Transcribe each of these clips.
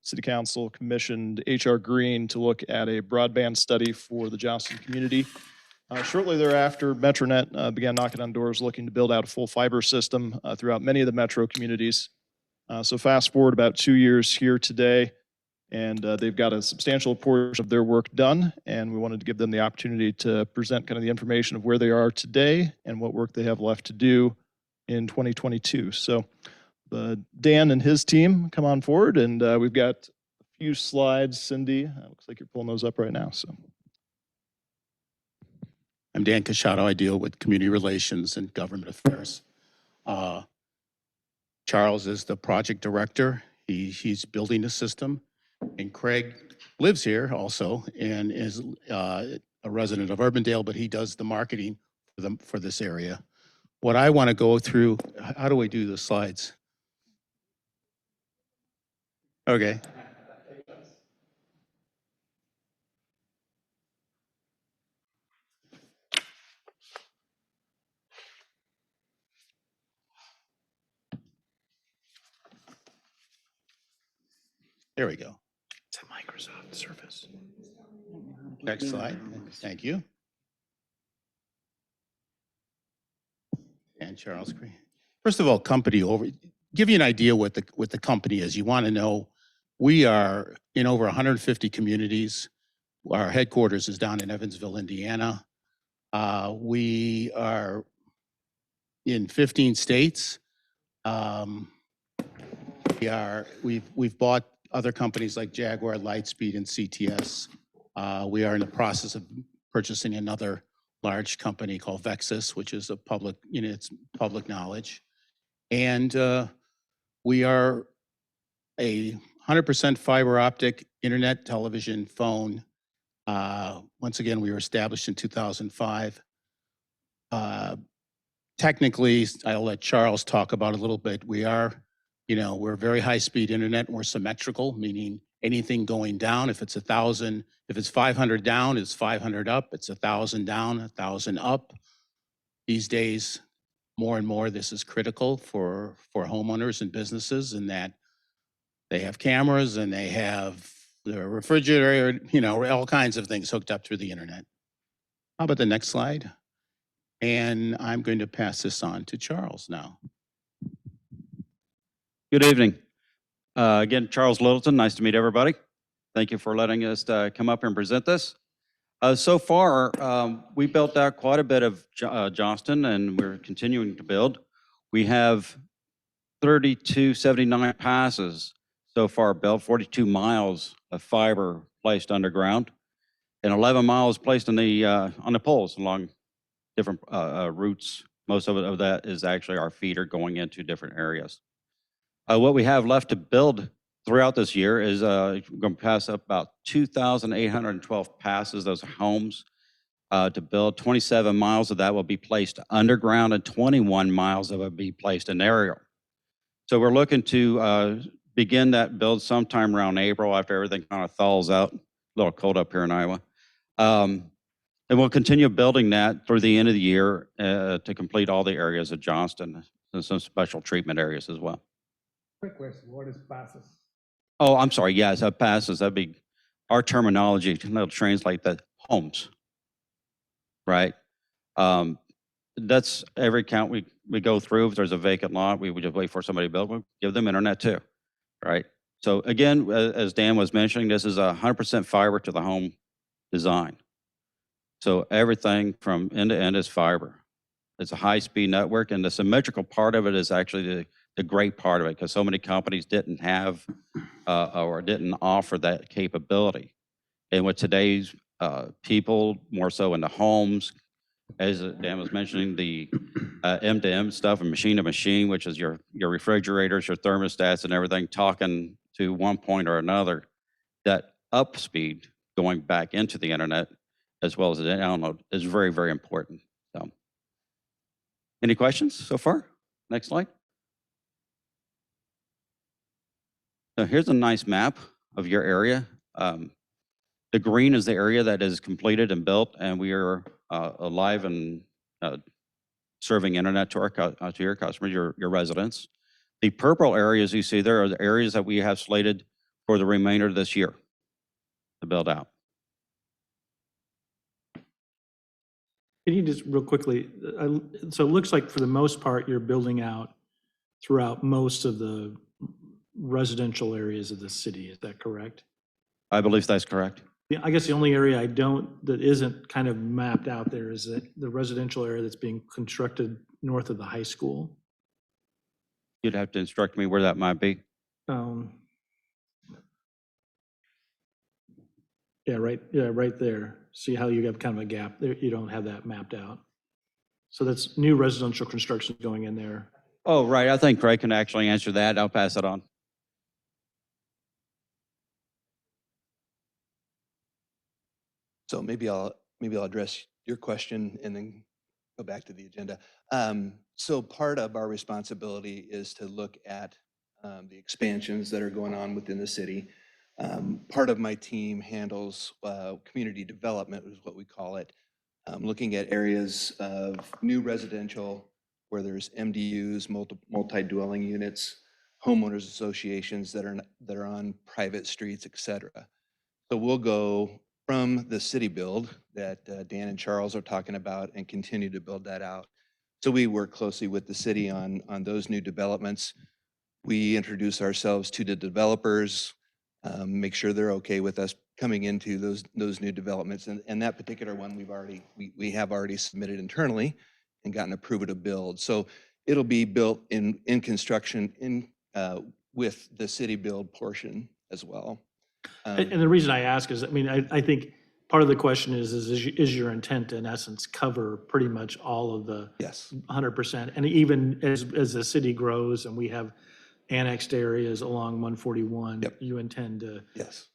City Council commissioned HR Green to look at a broadband study for the Johnston community. Shortly thereafter, Metronet began knocking on doors looking to build out a full fiber system throughout many of the metro communities. So fast forward about 2 years here today, and they've got a substantial portion of their work done, and we wanted to give them the opportunity to present kind of the information of where they are today and what work they have left to do in 2022. So Dan and his team come on forward, and we've got a few slides. Cindy, looks like you're pulling those up right now. So, I'm Dan Casciato. I deal with community relations and government affairs. Charles is the project director. He's building the system, and Craig lives here also and is a resident of Urbandale, but he does the marketing for this area. What I want to go through, how do we do the slides? Okay. There we go. It's a Microsoft Surface. Next slide. Thank you. And Charles Green. First of all, company over. Give you an idea what the company is. You want to know we are in over 150 communities. Our headquarters is down in Evansville, Indiana. We are in 15 states. We've bought other companies like Jaguar, Lightspeed, and CTS. We are in the process of purchasing another large company called Vexus, which is a public, it's public knowledge. And we are a 100% fiber optic internet, television, phone. Once again, we were established in 2005. Technically, I'll let Charles talk about it a little bit. We are, we're very high-speed internet. We're symmetrical, meaning anything going down, if it's 1,000, if it's 500 down, it's 500 up. It's 1,000 down, 1,000 up. These days, more and more, this is critical for homeowners and businesses in that they have cameras and they have the refrigerator, all kinds of things hooked up through the internet. How about the next slide? And I'm going to pass this on to Charles now. Good evening. Again, Charles Littleton, nice to meet everybody. Thank you for letting us come up and present this. So far, we built out quite a bit of Johnston, and we're continuing to build. We have 3279 passes so far built, 42 miles of fiber placed underground, and 11 miles placed on the poles along different routes. Most of that is actually our feeder going into different areas. What we have left to build throughout this year is we're going to pass up about 2,812 passes, those are homes, to build. 27 miles of that will be placed underground and 21 miles of it will be placed in aerial. So we're looking to begin that build sometime around April after everything kind of thaws out. A little cold up here in Iowa. And we'll continue building that through the end of the year to complete all the areas of Johnston and some special treatment areas as well. Quick question, what is passes? Oh, I'm sorry, yes, passes, that'd be our terminology, that'll translate that homes, right? That's every count we go through. If there's a vacant lot, we would just wait for somebody to build, we'll give them internet too, right? So again, as Dan was mentioning, this is 100% fiber to the home design. So everything from end to end is fiber. It's a high-speed network, and the symmetrical part of it is actually the great part of it, because so many companies didn't have or didn't offer that capability. And with today's people, more so in the homes, as Dan was mentioning, the M2M stuff and machine to machine, which is your refrigerators, your thermostats and everything talking to one point or another, that up speed going back into the internet as well as the download is very, very important. So, any questions so far? Next slide. So here's a nice map of your area. The green is the area that is completed and built, and we are alive and serving internet to your customers, your residents. The purple areas you see there are the areas that we have slated for the remainder of this year to build out. Can you just real quickly, so it looks like for the most part, you're building out throughout most of the residential areas of the city. Is that correct? I believe that's correct. Yeah, I guess the only area that isn't kind of mapped out there is that the residential area that's being constructed north of the high school. You'd have to instruct me where that might be. Yeah, right there. See how you have kind of a gap there? You don't have that mapped out. So that's new residential construction going in there. Oh, right. I think Craig can actually answer that. I'll pass it on. So maybe I'll address your question and then go back to the agenda. So part of our responsibility is to look at the expansions that are going on within the city. Part of my team handles community development, is what we call it, looking at areas of new residential where there's MDUs, multi-dwelling units, homeowners associations that are on private streets, et cetera. So we'll go from the city build that Dan and Charles are talking about and continue to build that out. So we work closely with the city on those new developments. We introduce ourselves to the developers, make sure they're okay with us coming into those new developments. And that particular one we have already submitted internally and gotten approval to build. So it'll be built in construction with the city build portion as well. And the reason I ask is, I mean, I think part of the question is your intent to, in essence, cover pretty much all of the Yes. 100%? And even as the city grows and we have annexed areas along 141, Yep. you intend Yes.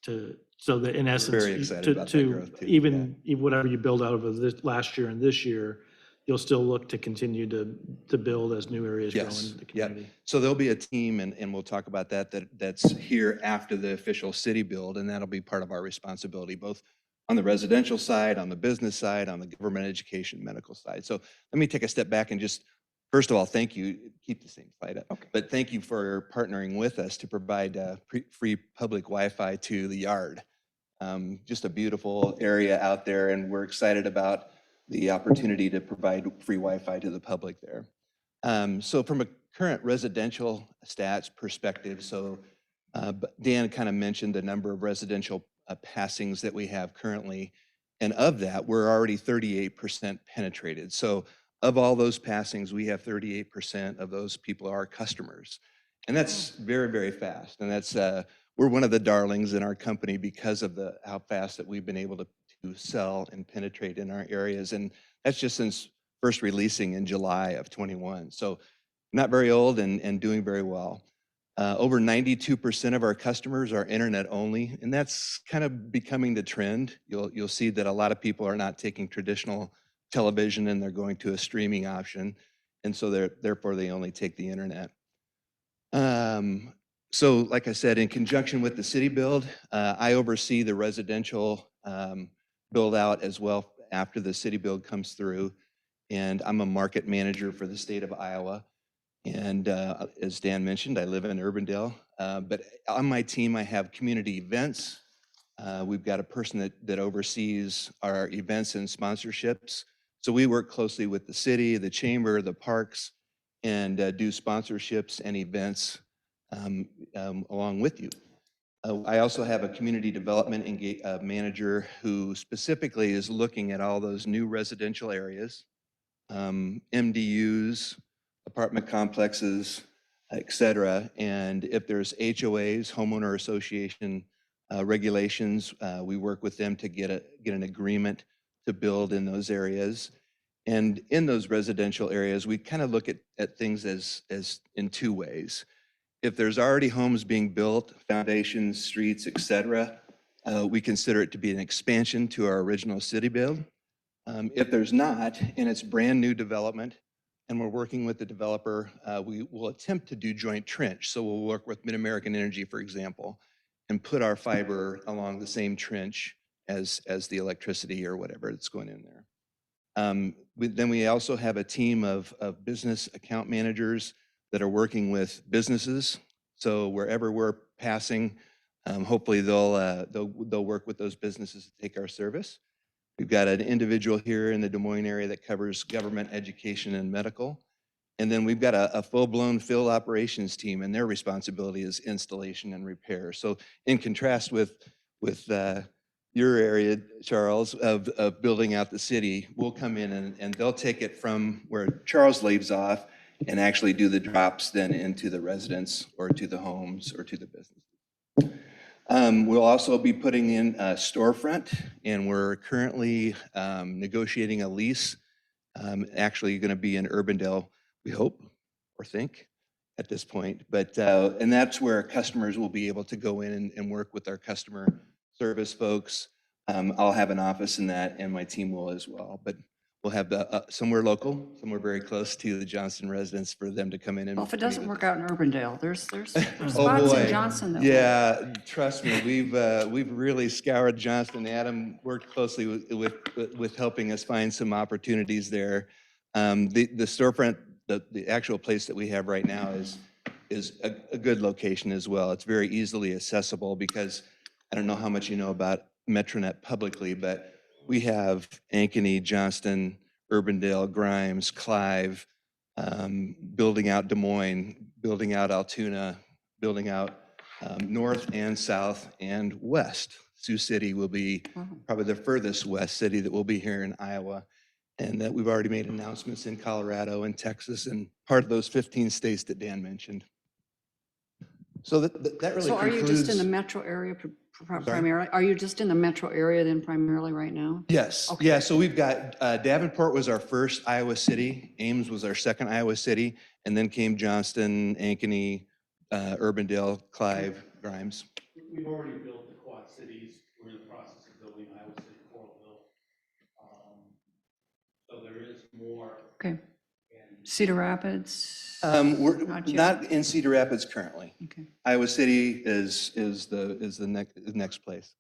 so that in essence, very excited about that growth too. even whatever you build out of this last year and this year, you'll still look to continue to build as new areas grow Yes. in the Yep. community. So there'll be a team, and we'll talk about that's here after the official city build, and that'll be part of our responsibility, both on the residential side, on the business side, on the government, education, medical side. So let me take a step back and just, first of all, thank you. Keep the same slide up. Okay. But thank you for partnering with us to provide free public Wi-Fi to the yard. Just a beautiful area out there, and we're excited about the opportunity to provide free Wi-Fi to the public there. So from a current residential stats perspective, so Dan kind of mentioned the number of residential passings that we have currently. And of that, we're already 38% penetrated. So of all those passings, we have 38% of those people are customers. And that's very, very fast. And that's, we're one of the darlings in our company because of how fast that we've been able to sell and penetrate in our areas. And that's just since first releasing in July of 21. So not very old and doing very well. Over 92% of our customers are internet only, and that's kind of becoming the trend. You'll see that a lot of people are not taking traditional television and they're going to a streaming option. And so therefore they only take the internet. So like I said, in conjunction with the city build, I oversee the residential build out as well after the city build comes through. And I'm a market manager for the state of Iowa. And as Dan mentioned, I live in Urbandale. But on my team, I have community events. We've got a person that oversees our events and sponsorships. So we work closely with the city, the chamber, the parks, and do sponsorships and events along with you. I also have a community development manager who specifically is looking at all those new residential areas, MDUs, apartment complexes, et cetera. And if there's HOAs, homeowner association regulations, we work with them to get an agreement to build in those areas. And in those residential areas, we kind of look at things as in two ways. If there's already homes being built, foundations, streets, et cetera, we consider it to be an expansion to our original city build. If there's not, and it's brand new development, and we're working with the developer, we will attempt to do joint trench. So we'll work with Mid-American Energy, for example, and put our fiber along the same trench as the electricity or whatever that's going in there. Then we also have a team of business account managers that are working with businesses. So wherever we're passing, hopefully they'll work with those businesses to take our service. We've got an individual here in the Des Moines area that covers government, education, and medical. And then we've got a full-blown field operations team, and their responsibility is installation and repair. So in contrast with your area, Charles, of building out the city, we'll come in and they'll take it from where Charles leaves off and actually do the drops then into the residents or to the homes or to the business. We'll also be putting in a storefront, and we're currently negotiating a lease. Actually going to be in Urbandale, we hope or think at this point. But and that's where customers will be able to go in and work with our customer service folks. I'll have an office in that, and my team will as well. But we'll have somewhere local, somewhere very close to the Johnston residents for them to come in and. Well, if it doesn't work out in Urbandale, there's Oh, spots in boy. Johnston that will. Yeah, trust me, we've really scoured Johnston. Adam worked closely with helping us find some opportunities there. The storefront, the actual place that we have right now is a good location as well. It's very easily accessible because I don't know how much you know about Metronet publicly, but we have Ankeny, Johnston, Urbandale, Grimes, Clive, building out Des Moines, building out Altoona, building out north and south and west. Sioux City will be probably the furthest west city that will be here in Iowa. And that we've already made announcements in Colorado and Texas and part of those 15 states that Dan mentioned. So that really So are you just in the concludes. metro area primarily? Are you just in the metro area then primarily right now? Yes, Okay. yeah, so we've got, Davenport was our first Iowa city, Ames was our second Iowa city, and then came Johnston, Ankeny, Urbandale, Clive, Grimes. We've already built the Quad Cities. We're in the process of building Iowa City, Coralville. So there is more. Okay. Cedar Rapids? We're Not yet. not in Cedar Rapids currently. Okay. Iowa City is the next place.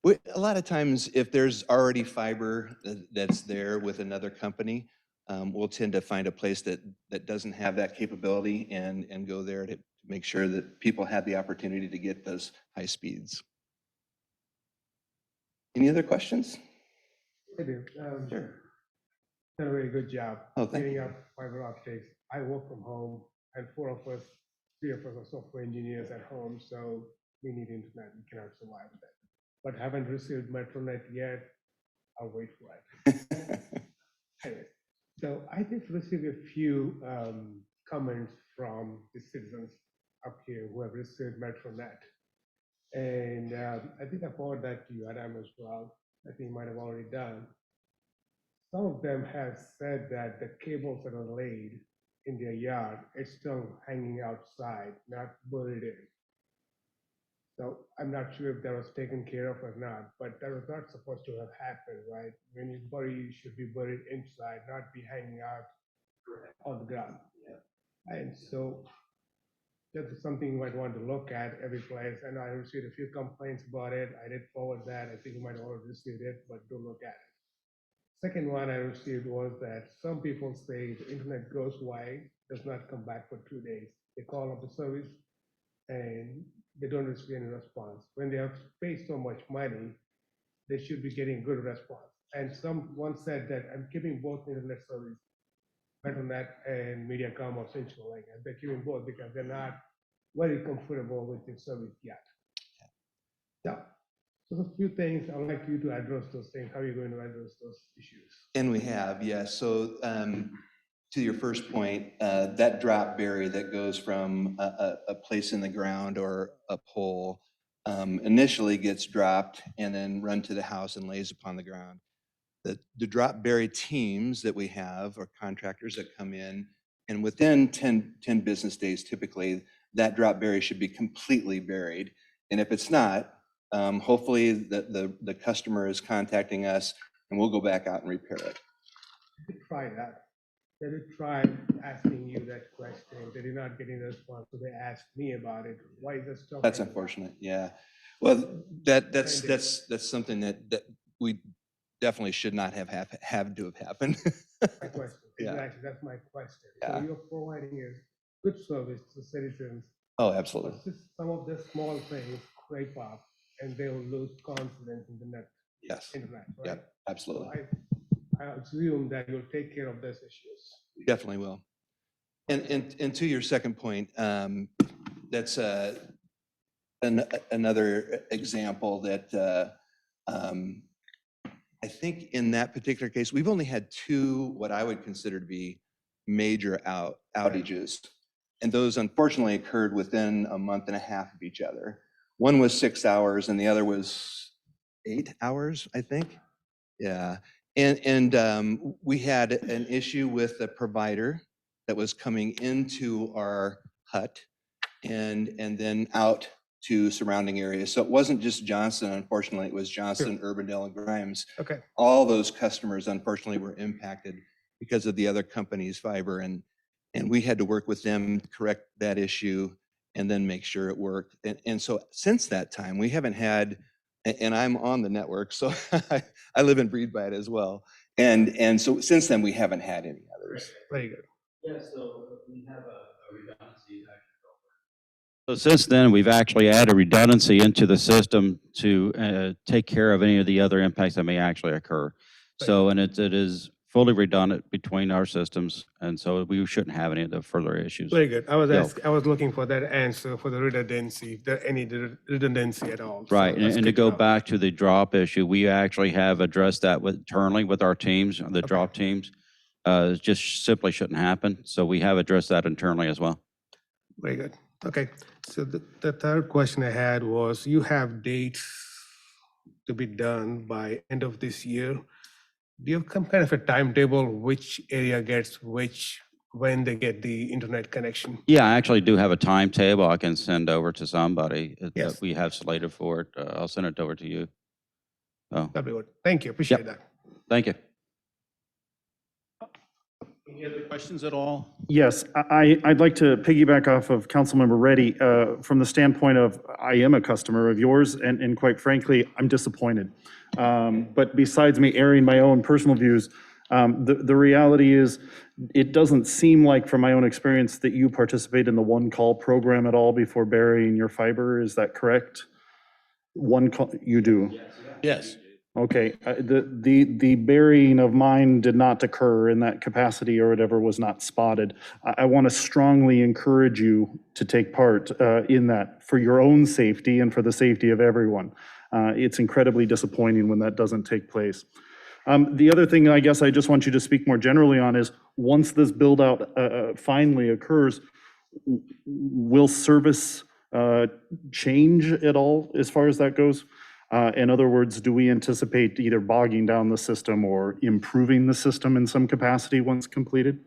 A lot of times, if there's already fiber that's there with another company, we'll tend to find a place that doesn't have that capability and go there to make sure that people have the opportunity to get those high speeds. Any other questions? I do. Sure. Done a very good job. Oh, thank Getting up fiber optics. I work from home, and three of us are software engineers at home, so we need internet. We cannot survive with that. But haven't received Metronet yet. I'll wait for it. Anyway, so I just received a few comments from the citizens up here who have received Metronet. And I think I forwarded that to you, Adam, as well. I think you might have already done. Some of them have said that the cables that are laid in their yard is still hanging outside, not buried in. So I'm not sure if that was taken care of or not, but that was not supposed to have happened, right? When you bury, you should be buried inside, not be hanging out on the ground. And so that's something you might want to look at every place. And I received a few complaints about it. I did forward that. I think you might have already received it, but don't look at it. Second one I received was that some people say the internet goes away, does not come back for 2 days. They call up the service and they don't receive any response. When they have paid so much money, they should be getting good response. And someone said that I'm keeping both internet service, Metronet and Mediacom or Central Link, and they're keeping both because they're not very comfortable with the service yet. So a few things, I'd like you to address those things. How are you going to address those issues? And we have, yes. So to your first point, that drop berry that goes from a place in the ground or a pole initially gets dropped and then run to the house and lays upon the ground. The drop berry teams that we have are contractors that come in, and within 10 business days, typically, that drop berry should be completely buried. And if it's not, hopefully the customer is contacting us and we'll go back out and repair it. They try that. They did try asking you that question. They did not get any response, so they asked me about it. Why is this stuff? That's unfortunate, yeah. Well, that's something that we definitely should not have to have happened. My question. Yeah. Exactly, that's my question. Yeah. So you're providing us good service to citizens. Oh, But absolutely. just some of the small things creep up and they will lose confidence in the Yes. internet, right? Yep, So absolutely. I assume that you'll take care of those issues. We definitely will. And to your second point, that's another example that I think in that particular case, we've only had two, what I would consider to be major outages. And those unfortunately occurred within a month and a half of each other. One was 6 hours and the other was 8 hours, I think. Yeah. And we had an issue with the provider that was coming into our hut and then out to surrounding areas. So it wasn't just Johnston, unfortunately, it was Johnston, Urbandale, and Grimes. Okay. All those customers unfortunately were impacted because of the other company's fiber, and we had to work with them, correct that issue, and then make sure it worked. And so since that time, we haven't had, and I'm on the network, so I live and breathe by it as well. And so since then, we haven't had any others. Very good. Yeah, so we have a redundancy. So since then, we've actually added redundancy into the system to take care of any of the other impacts that may actually occur. So, and it is fully redundant between our systems, and so we shouldn't have any of the further issues. Very good. I Yeah. was looking for that answer for the redundancy, if there any redundancy at all. So Right, that's and to good go know. back to the drop issue, we actually have addressed that internally with our teams, the drop teams. It just simply shouldn't happen, so we have addressed that internally as well. Very good. Okay. So the third question I had was, you have dates to be done by end of this year. Do you have some kind of a timetable, which area gets which, when they get the internet connection? Yeah, I actually do have a timetable I can send over to somebody Yes. that we have slated for it. I'll send it over to you. Oh, That'd be good. Thank you. Appreciate that. thank you. Any other questions at all? Yes, I'd like to piggyback off of Councilmember Reddy from the standpoint of, I am a customer of yours, and quite frankly, I'm disappointed. But besides me airing my own personal views, the reality is, it doesn't seem like, from my own experience, that you participate in the one call program at all before burying your fiber. Is that correct? One call, you do? Yes. Okay, the burying of mine did not occur in that capacity, or whatever was not spotted. I want to strongly encourage you to take part in that for your own safety and for the safety of everyone. It's incredibly disappointing when that doesn't take place. The other thing I guess I just want you to speak more generally on is, once this build out finally occurs, will service change at all as far as that goes? In other words, do we anticipate either bogging down the system or improving the system in some capacity once completed?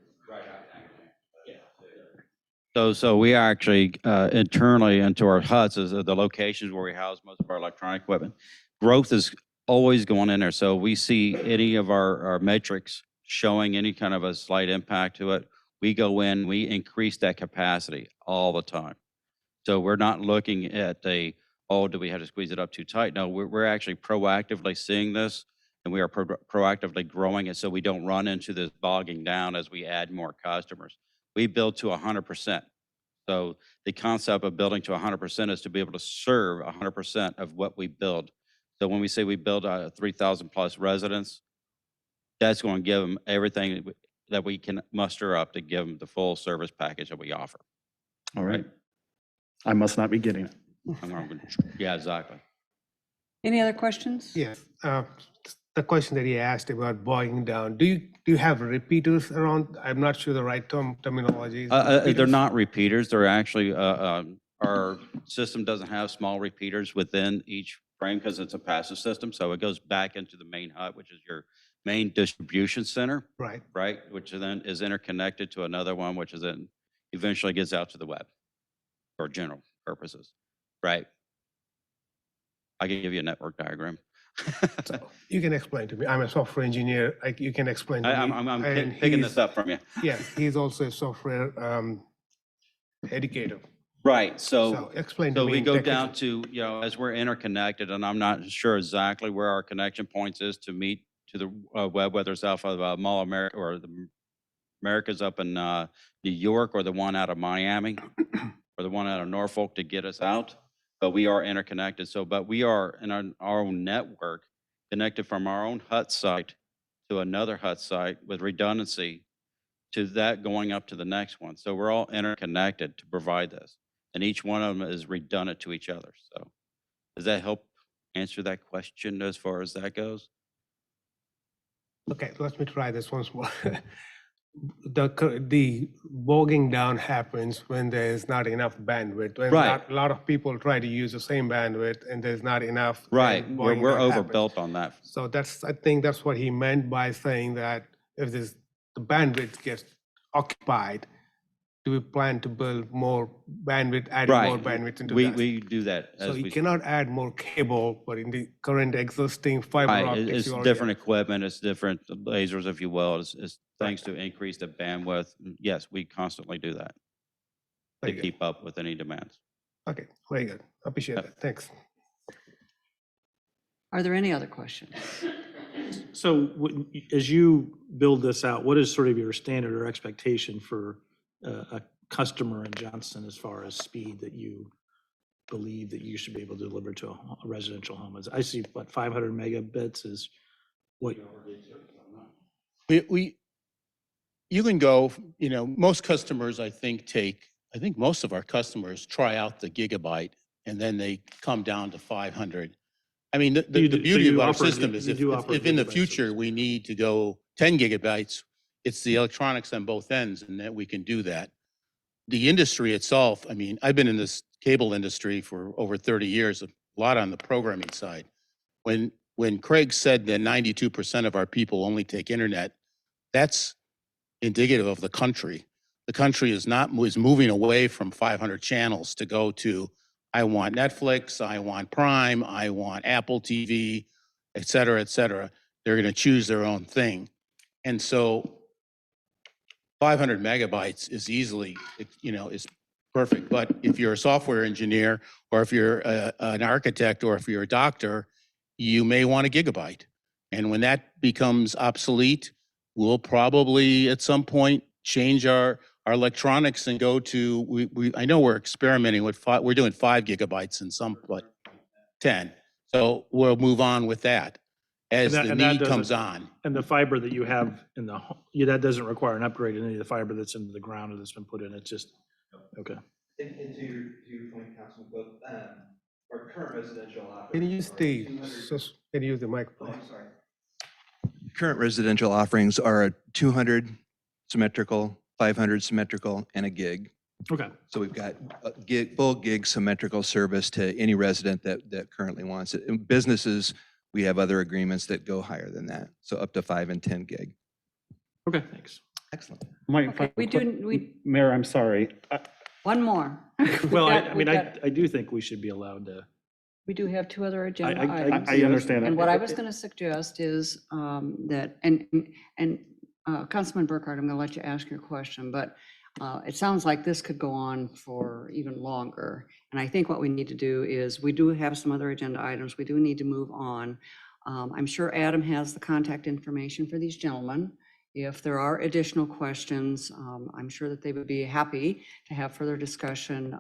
So we are actually internally into our huts is the locations where we house most of our electronic equipment. Growth is always going in there. So we see any of our metrics showing any kind of a slight impact to it. We go in, we increase that capacity all the time. So we're not looking at oh, do we have to squeeze it up too tight? No, we're actually proactively seeing this, and we are proactively growing it so we don't run into this bogging down as we add more customers. We build to 100%. So the concept of building to 100% is to be able to serve 100% of what we build. So when we say we build 3,000 plus residents, that's going to give them everything that we can muster up to give them the full service package that we offer. All right. I must not be getting it. Yeah, exactly. Any other questions? Yes. The question that he asked about bogging down, do you have repeaters around? I'm not sure the right terminology. They're not repeaters. They're actually, our system doesn't have small repeaters within each frame because it's a passive system. So it goes back into the main hut, which is your main distribution center, Right. right? Which then is interconnected to another one, which is then eventually gets out to the web for general purposes, right? I can give you a network diagram. So you can explain to me. I'm a software engineer. You can explain to me. I'm And picking he's- this up from you. Yeah, he's also a software educator. Right, So explain to So me. we in go technical- down to, as we're interconnected, and I'm not sure exactly where our connection points is to meet to the web, whether it's off of Mall America or the America's up in New York or the one out of Miami or the one out of Norfolk to get us out. But we are interconnected. So, but we are in our own network connected from our own hut site to another hut site with redundancy to that going up to the next one. So we're all interconnected to provide this. And each one of them is redundant to each other. So does that help answer that question as far as that goes? Okay, let me try this once more. The bogging down happens when there's not enough bandwidth. When Right. a lot of people try to use the same bandwidth and there's not enough. then Right. We're bogging down happens. overbuilt on that. So I think that's what he meant by saying that if the bandwidth gets occupied, do we plan to build more bandwidth, adding more Right. bandwidth into We, that? we do that So as you we. cannot add more cable, but in the current existing fiber Right, optics. it's you already different have. equipment, it's different lasers, if you will, it's Right. things to increase the bandwidth. Yes, we constantly do that to Very good. keep up with any demands. Okay, very good. Appreciate that. Thanks. Are there any other questions? So as you build this out, what is sort of your standard or expectation for a customer in Johnston as far as speed that you believe that you should be able to deliver to a residential home? I see, what, 500 megabits is what? You can go, most customers, I think most of our customers try out the gigabyte and then they come down to 500. I mean, the You do- so beauty you of our offer gi- system is you do offer if in the gigabyte future service. we need to go 10 gigabytes, it's the electronics on both ends and that we can do that. The industry itself, I mean, I've been in this cable industry for over 30 years, a lot on the programming side. When Craig said that 92% of our people only take internet, that's indicative of the country. The country is moving away from 500 channels to go to, I want Netflix, I want Prime, I want Apple TV, et cetera, et cetera. They're going to choose their own thing. And so 500 megabytes is easily, is perfect. But if you're a software engineer, or if you're an architect, or if you're a doctor, you may want a gigabyte. And when that becomes obsolete, we'll probably at some point change our electronics and go to, I know we're experimenting with we're doing 5 gigabytes in some, but 10. So we'll move on with that as And the that need comes doesn't- on. And the fiber that you have in the, that doesn't require an upgrade in any of the fiber that's into the ground or that's been put in, it's just, okay. And to your point, Councilman, but our current residential. Can you use can you use the microphone? sorry. Current residential offerings are a 200 symmetrical, 500 symmetrical, and a gig. Okay. So we've got a full gig symmetrical service to any resident that currently wants it. In businesses, we have other agreements that go higher than that, so up to 5 and 10 gig. Okay, thanks. Excellent. Okay, Mayor, I'm sorry. one more. Well, I We've mean, got- I do think we should be allowed to. We do have 2 other agenda I- items. I understand And it. what I was going to suggest is that, and Councilman Burkhardt, I'm going to let you ask your question, but it sounds like this could go on for even longer. And I think what we need to do is, we do have some other agenda items. We do need to move on. I'm sure Adam has the contact information for these gentlemen. If there are additional questions, I'm sure that they would be happy to have further discussion,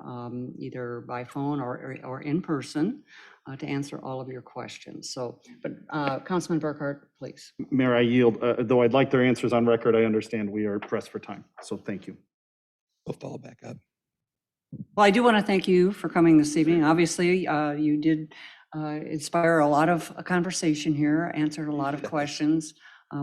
either by phone or in person, to answer all of your questions. So, but Councilman Burkhardt, please. Mayor, I yield. Though I'd like their answers on record, I understand we are pressed for time. So thank you. We'll follow back up. Well, I do want to thank you for coming this evening. Obviously, you did inspire a lot of conversation here, answered a lot of questions.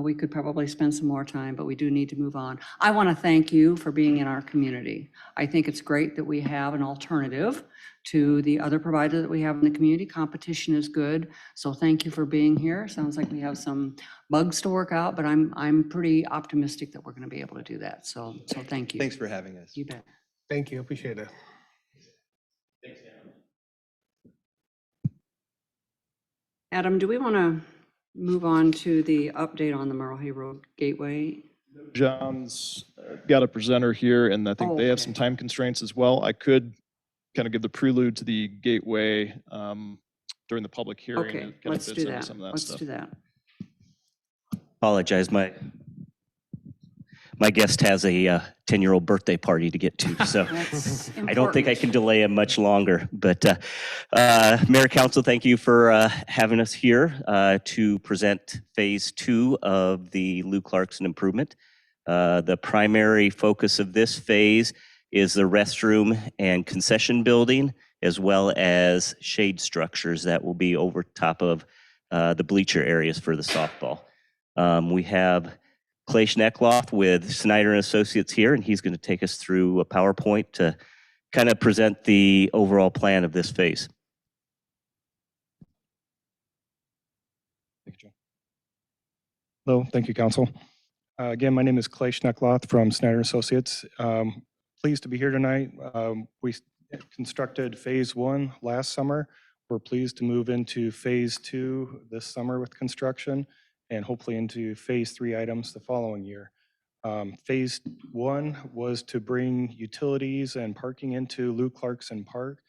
We could probably spend some more time, but we do need to move on. I want to thank you for being in our community. I think it's great that we have an alternative to the other provider that we have in the community. Competition is good, so thank you for being here. Sounds like we have some bugs to work out, but I'm pretty optimistic that we're going to be able to do that. So thank you. Thanks for having us. You bet. Thank you, appreciate it. Adam, do we want to move on to the update on the Merle Hay Road Gateway? John's got a presenter here, and I think they have some Okay. time constraints as well. I could kind of give the prelude to the gateway during the public hearing. Okay, It kind of let's fits do into that. some of that Let's stuff. do that. Apologize, my my guest has a 10-year-old birthday party to get to, so That's I don't think I important. can delay him much longer. But Mayor, Council, thank you for having us here to present Phase 2 of the Lou Clarkson improvement. The primary focus of this phase is the restroom and concession building, as well as shade structures that will be over top of the bleacher areas for the softball. We have Clay Schneckloff with Snyder and Associates here, and he's going to take us through a PowerPoint to kind of present the overall plan of this phase. Thank you, John. Hello, thank you, Council. Again, my name is Clay Schneckloth from Snyder Associates. Pleased to be here tonight. We constructed Phase 1 last summer. We're pleased to move into Phase 2 this summer with construction, and hopefully into Phase 3 items the following year. Phase 1 was to bring utilities and parking into Lou Clarkson Park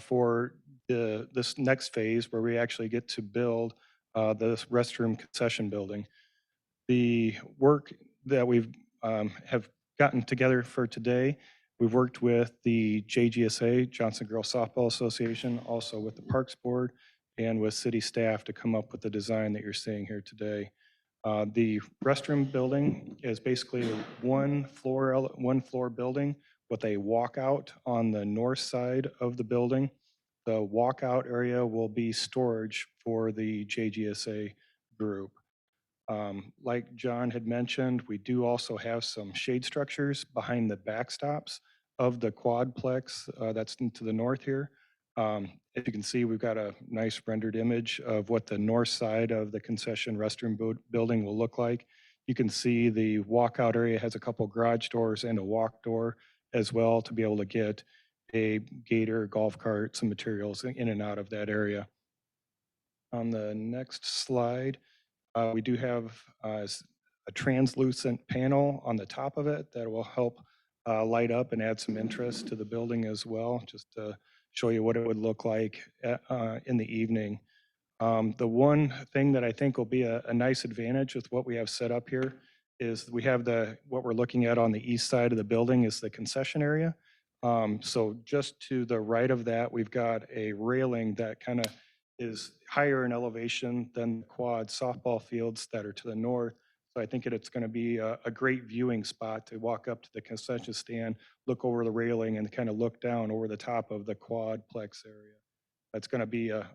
for this next phase, where we actually get to build this restroom concession building. The work that we've have gotten together for today, we've worked with the JGSA, Johnston Girls Softball Association, also with the Parks Board, and with city staff to come up with the design that you're seeing here today. The restroom building is basically a one floor building with a walkout on the north side of the building. The walkout area will be storage for the JGSA group. Like John had mentioned, we do also have some shade structures behind the backstops of the quadplex that's to the north here. If you can see, we've got a nice rendered image of what the north side of the concession restroom building will look like. You can see the walkout area has a couple garage doors and a walk door as well to be able to get a gator, golf cart, some materials in and out of that area. On the next slide, we do have a translucent panel on the top of it that will help light up and add some interest to the building as well, just to show you what it would look like in the evening. The one thing that I think will be a nice advantage with what we have set up here is we have what we're looking at on the east side of the building is the concession area. So just to the right of that, we've got a railing that kind of is higher in elevation than the quad softball fields that are to the north. So I think it's going to be a great viewing spot to walk up to the concession stand, look over the railing, and kind of look down over the top of the quadplex area. That's going to be a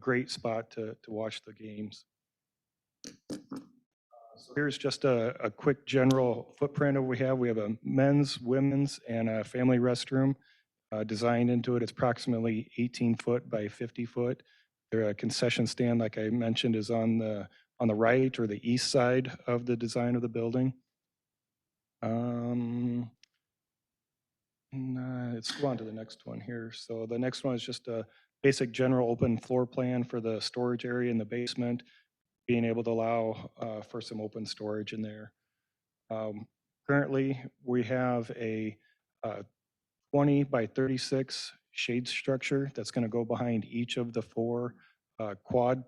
great spot to watch the games. So here's just a quick general footprint of what we have. We have a men's, women's, and a family restroom designed into it. It's approximately 18 foot by 50 foot. The concession stand, like I mentioned, is on the right or the east side of the design of the building. Let's go on to the next one here. So the next one is just a basic general open floor plan for the storage area in the basement, being able to allow for some open storage in there. Currently, we have a 20 by 36 shade structure that's going to go behind each of the four quad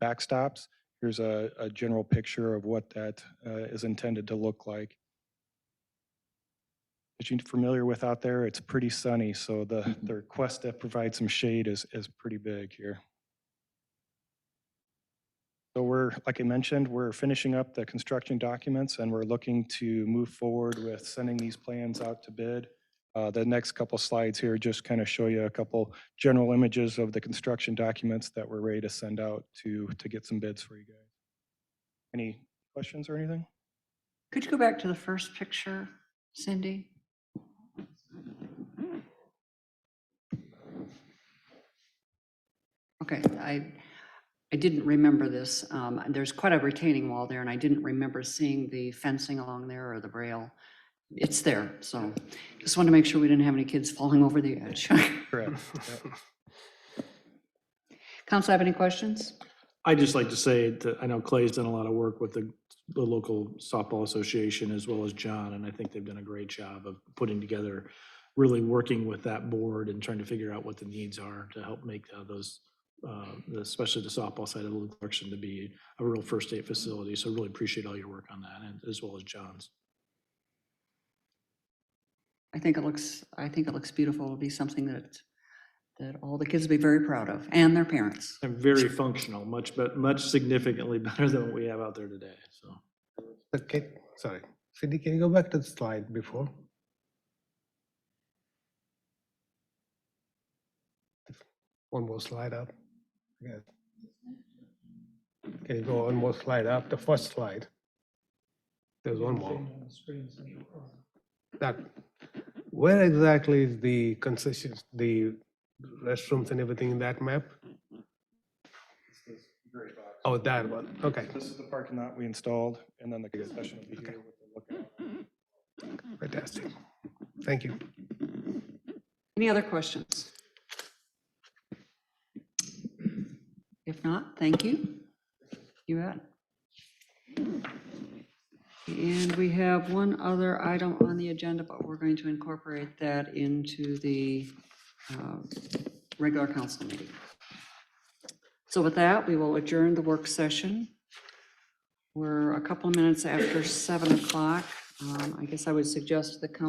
backstops. Here's a general picture of what that is intended to look like. As you're familiar with out there, it's pretty sunny, so the request to provide some shade is pretty big here. So like I mentioned, we're finishing up the construction documents, and we're looking to move forward with sending these plans out to bid. The next couple slides here just kind of show you a couple general images of the construction documents that we're ready to send out to get some bids for you guys. Any questions or anything? Could you go back to the first picture, Cindy? Okay, I didn't remember this. There's quite a retaining wall there, and I didn't remember seeing the fencing along there or the rail. It's there, so just wanted to make sure we didn't have any kids falling over the edge. Correct. Yep. Council, have any questions? I'd just like to say that I know Clay's done a lot of work with the local softball association as well as John, and I think they've done a great job of putting together, really working with that board and trying to figure out what the needs are to help make those, especially the softball side of Lou Clarkson, to be a real first aid facility. So really appreciate all your work on that, and as well as John's. I think it looks beautiful. It'll be something that all the kids will be very proud of, and their parents. And very functional, much significantly better than what we have out there today, so. Okay, sorry. Cindy, can you go back to the slide before? One more slide up. Yeah. Can you go one more slide up? The first slide. There's one more. That, where exactly is the concessions, the restrooms and everything in that map? Oh, that one, okay. This is the parking lot we installed, and then the concession will be here with the lookout. Fantastic. Thank you. Any other questions? If not, thank you. You bet. And we have one other item on the agenda, but we're going to incorporate that into the regular council meeting. So with that, we will adjourn the work session. We're a couple of minutes after 7 o'clock. I guess I would suggest the council